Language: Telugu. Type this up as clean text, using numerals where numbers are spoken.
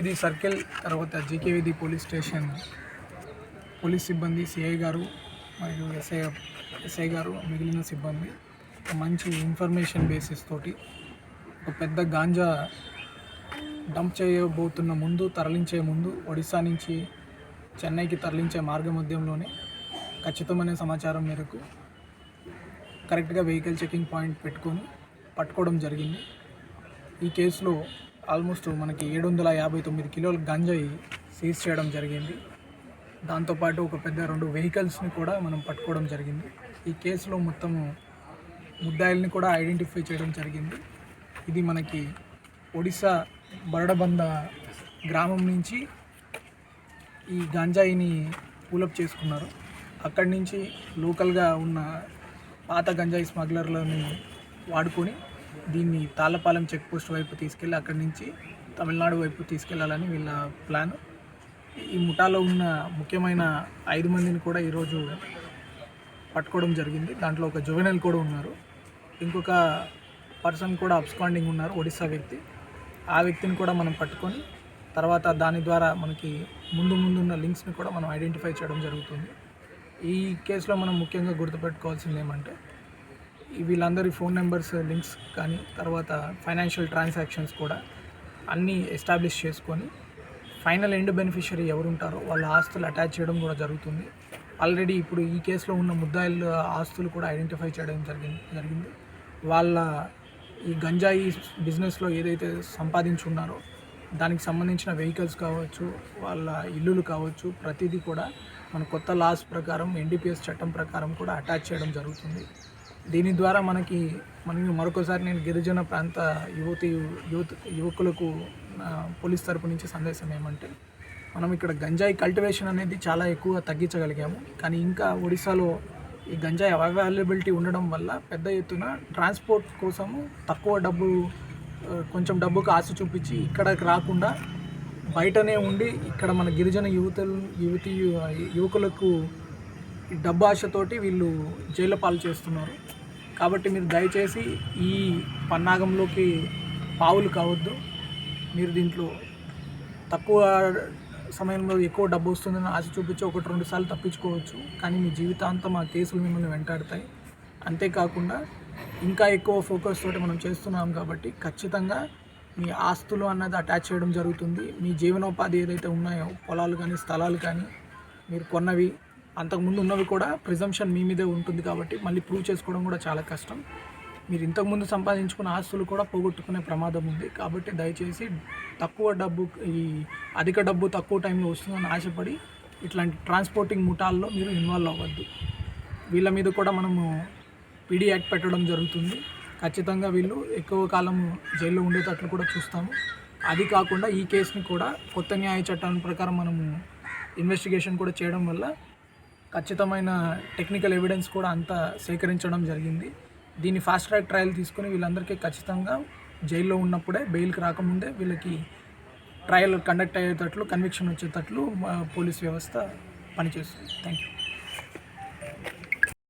వీధి సర్కిల్ తర్వాత జీకే వీధి పోలీస్ స్టేషన్ పోలీస్ సిబ్బంది సిఐ గారు మరియు ఎస్ఐ గారు మిగిలిన సిబ్బంది మంచి ఇన్ఫర్మేషన్ బేసిస్ తోటి ఒక పెద్ద గాంజా డంప్ చేయబోతున్న తరలించే ముందు ఒడిశా నుంచి చెన్నైకి తరలించే మార్గ మధ్యంలోనే ఖచ్చితమైన సమాచారం మేరకు కరెక్ట్గా వెహికల్ చెకింగ్ పాయింట్ పెట్టుకొని పట్టుకోవడం జరిగింది. ఈ కేసులో ఆల్మోస్ట్ మనకి 759 కిలోల గంజాయి సీజ్ చేయడం జరిగింది. దాంతోపాటు ఒక పెద్ద 2 వెహికల్స్ని కూడా మనం పట్టుకోవడం జరిగింది. ఈ కేసులో మొత్తము ముద్దాయిల్ని కూడా ఐడెంటిఫై చేయడం జరిగింది. ఇది మనకి ఒడిశా బరడబంద గ్రామం నుంచి ఈ గంజాయిని పూలప్ చేసుకున్నారు. అక్కడి నుంచి లోకల్గా ఉన్న పాత గంజాయి స్మగ్లర్లను వాడుకొని దీన్ని తాళ్ళపాలెం చెక్ పోస్ట్ వైపు తీసుకెళ్ళి అక్కడి నుంచి తమిళనాడు వైపు తీసుకెళ్లాలని వీళ్ళ ప్లాన్. ఈ ముఠాలో ఉన్న ముఖ్యమైన 5 మందిని కూడా ఈరోజు పట్టుకోవడం జరిగింది. దాంట్లో ఒక జువెనైల్ కూడా ఉన్నారు. ఇంకొక పర్సన్ కూడా అబ్స్కాండింగ్ ఉన్నారు, ఒడిశా వ్యక్తి. ఆ వ్యక్తిని కూడా మనం పట్టుకొని తర్వాత దాని ద్వారా మనకి ముందున్న లింక్స్ని కూడా మనం ఐడెంటిఫై చేయడం జరుగుతుంది. ఈ కేసులో మనం ముఖ్యంగా గుర్తుపెట్టుకోవాల్సింది ఏమంటే వీళ్ళందరి ఫోన్ నెంబర్స్ లింక్స్ కానీ తర్వాత ఫైనాన్షియల్ ట్రాన్సాక్షన్స్ కూడా అన్నీ ఎస్టాబ్లిష్ చేసుకొని ఫైనల్ ఎండ్ బెనిఫిషరీ ఎవరు ఉంటారో వాళ్ళ ఆస్తులు అటాచ్ చేయడం కూడా జరుగుతుంది. ఆల్రెడీ ఇప్పుడు ఈ కేసులో ఉన్న ముద్దాయిల ఆస్తులు కూడా ఐడెంటిఫై చేయడం జరిగింది. వాళ్ళ ఈ గంజాయి బిజినెస్లో ఏదైతే సంపాదించున్నారో దానికి సంబంధించిన వెహికల్స్ కావచ్చు, వాళ్ళ ఇల్లులు కావచ్చు, ప్రతిదీ కూడా మన కొత్త లాస్ ప్రకారం ఎన్డీపీఎస్ చట్టం ప్రకారం కూడా అటాచ్ చేయడం జరుగుతుంది. దీని ద్వారా మరొకసారి నేను గిరిజన ప్రాంత యువకులకు పోలీస్ తరపు నుంచి సందేశం ఏమంటే మనం ఇక్కడ గంజాయి కల్టివేషన్ అనేది చాలా ఎక్కువ తగ్గించగలిగాము. కానీ ఇంకా ఒడిశాలో ఈ గంజాయి అవైలబిలిటీ ఉండడం వల్ల పెద్ద ఎత్తున ట్రాన్స్పోర్ట్ కోసము కొంచెం డబ్బుకు ఆశ చూపించి ఇక్కడికి రాకుండా బయటనే ఉండి ఇక్కడ మన గిరిజన యువకులకు డబ్బు ఆశతోటి వీళ్ళు జైలు పాలు చేస్తున్నారు. కాబట్టి మీరు దయచేసి ఈ పన్నాగంలోకి పావులు కావద్దు. మీరు దీంట్లో తక్కువ సమయంలో ఎక్కువ డబ్బు వస్తుందని ఆశ చూపించి 1-2 సార్లు తప్పించుకోవచ్చు, కానీ మీ జీవితాంతం ఆ కేసులు మిమ్మల్ని వెంటాడతాయి. అంతేకాకుండా ఇంకా ఎక్కువ ఫోకస్ తోటి మనం చేస్తున్నాం కాబట్టి ఖచ్చితంగా మీ ఆస్తులు అన్నది అటాచ్ చేయడం జరుగుతుంది. మీ జీవనోపాధి ఏదైతే ఉన్నాయో పొలాలు కానీ స్థలాలు కానీ మీరు కొన్నవి అంతకుముందు ఉన్నవి కూడా ప్రిజంప్షన్ మీ మీదే ఉంటుంది కాబట్టి మళ్ళీ ప్రూవ్ చేసుకోవడం కూడా చాలా కష్టం. మీరు ఇంతకుముందు సంపాదించుకున్న ఆస్తులు కూడా పోగొట్టుకునే ప్రమాదం ఉంది. కాబట్టి దయచేసి అధిక డబ్బు తక్కువ టైంలో వస్తుందని ఆశపడి ఇట్లాంటి ట్రాన్స్పోర్టింగ్ ముఠాల్లో మీరు ఇన్వాల్వ్ అవ్వద్దు. వీళ్ళ మీద కూడా మనము పీడీ యాక్ట్ పెట్టడం జరుగుతుంది. ఖచ్చితంగా వీళ్ళు ఎక్కువ కాలం జైల్లో ఉండేటట్లు కూడా చూస్తాము. అది కాకుండా ఈ కేసుని కూడా కొత్త న్యాయ చట్టం ప్రకారం మనము ఇన్వెస్టిగేషన్ కూడా చేయడం వల్ల ఖచ్చితమైన టెక్నికల్ ఎవిడెన్స్ కూడా అంతా సేకరించడం జరిగింది. దీన్ని ఫాస్ట్ ట్రాక్ ట్రయల్ తీసుకొని వీళ్ళందరికీ ఖచ్చితంగా జైల్లో ఉన్నప్పుడే బెయిల్కి రాకముందే వీళ్ళకి ట్రయల్ కండక్ట్ అయ్యేటట్లు, కన్విక్షన్ వచ్చేటట్లు పోలీస్ వ్యవస్థ పనిచేస్తుంది. Thank you.